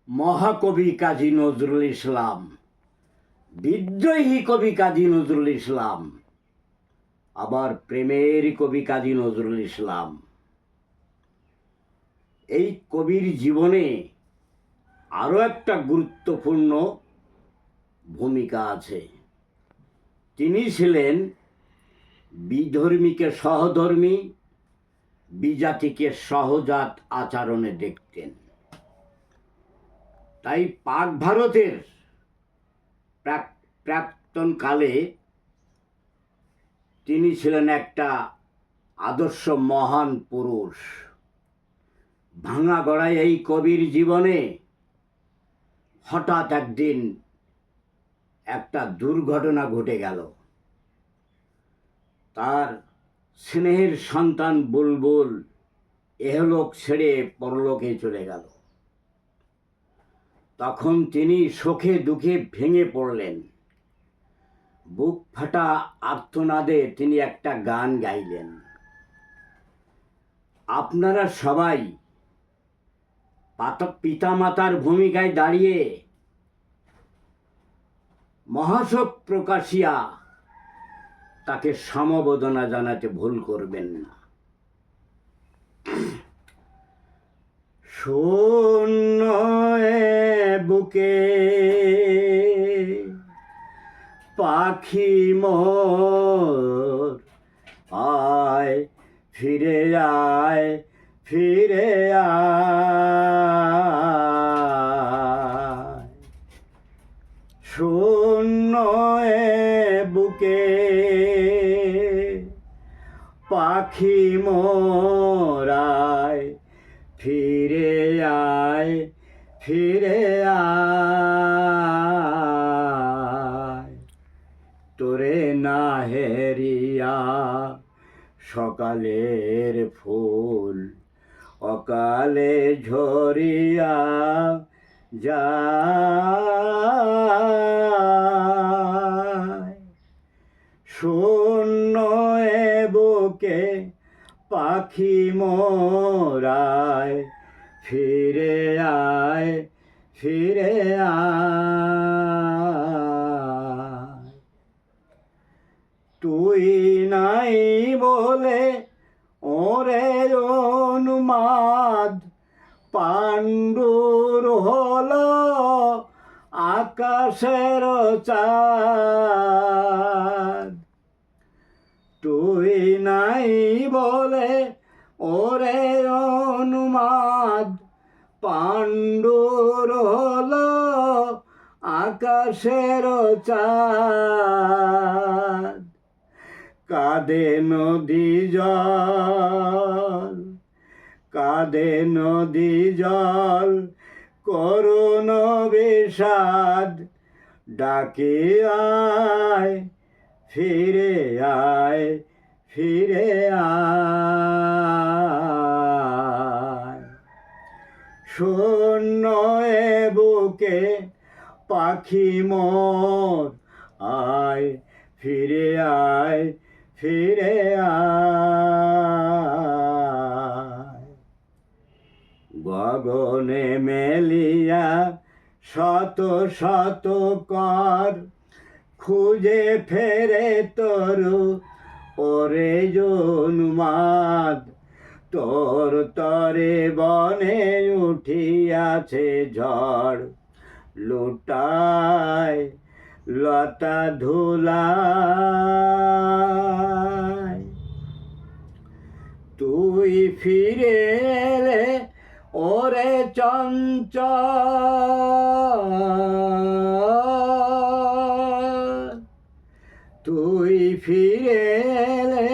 মহাকবি কাজী নজরুল ইসলাম, বিদ্রোহী কবি কাজী নজরুল ইসলাম, আবার প্রেমের কবি কাজী নজরুল ইসলাম। এই কবির জীবনে আরও একটা গুরুত্বপূর্ণ ভূমিকা আছে। তিনি ছিলেন বিধর্মীকে সহধর্মী, বিজাতিকে সহজাত আচরণে দেখতেন। তাই পাক ভারতের প্রাক্তন কালে তিনি ছিলেন একটা আদর্শ মহান পুরুষ। ভাঙা গড়ায় এই কবির জীবনে হঠাৎ একদিন একটা দুর্ঘটনা ঘটে গেল। তার স্নেহের সন্তান বুলবুল এহলোক ছেড়ে পরলোকে চলে গেল। তখন তিনি শোকে দুঃখে ভেঙে পড়লেন। বুক ফাটা আর্তনাদে তিনি একটা গান গাইলেন। আপনারা সবাই পিতামাতার ভূমিকায় দাঁড়িয়ে মহাশোক প্রকাশিয়া তাকে সমবেদনা জানাতে ভুল করবেন না। শূন্য বুকে পাখি মোর আয় ফিরে আয় ফিরে আয়, শূন্য বুকে পাখি মোর আয় ফিরে আয় ফিরে আয়, তোরে না হেরিয়া সকালের ফুল অকালে ঝরিয়া যায়। শূন্য বুকে পাখি মোরায় ফিরে আয় ফিরে আয়, তুই নাই বলে ওরে উন্মাদ পাণ্ডুর হলো আকাশের চাঁদ। তুই নাই বলে ওরে উন্মাদ পাণ্ডুর হলো আকাশের চাঁদ। কাঁদে নদী জল কাঁদে নদী জল করুণ বিষাদ, ডাকে আয় ফিরে আয় ফিরে আয়, শূন্য বুকে পাখি মোর আয় ফিরে আয় ফিরে আয়। গগনে মেলিয়া শত শত কর খুঁজে ফেরে তরু ওরে উন্মাদ, তোর তরে বনে উঠিয়াছে ঝড় লুটায় লতা ধুলায়। তুই ফিরে এলে ওরে চঞ্চল, তুই ফিরে এলে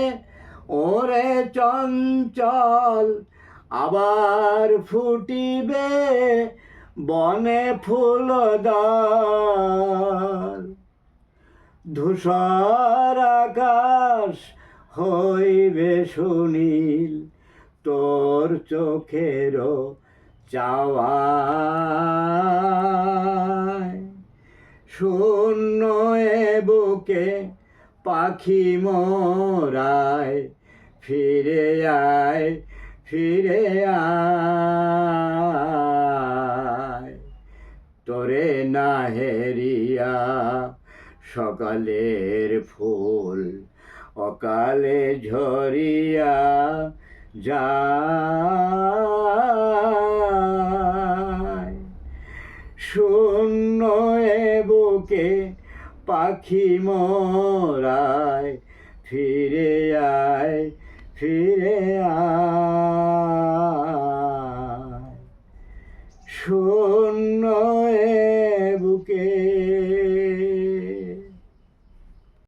ওরে চঞ্চল, আবার ফুটিবে বনে ফুল দল। ধূসর আকাশ হইবে সুনীল তোর চোখেরও চাওয়ায়, শূন্য বুকে পাখি মোরায় ফিরে আয় ফিরে আয়, সকালের ফুল অকালে ঝরিয়া যায়। শূন্য এ বুকে পাখি মরায়, ফিরে আয়, ফিরে আয়।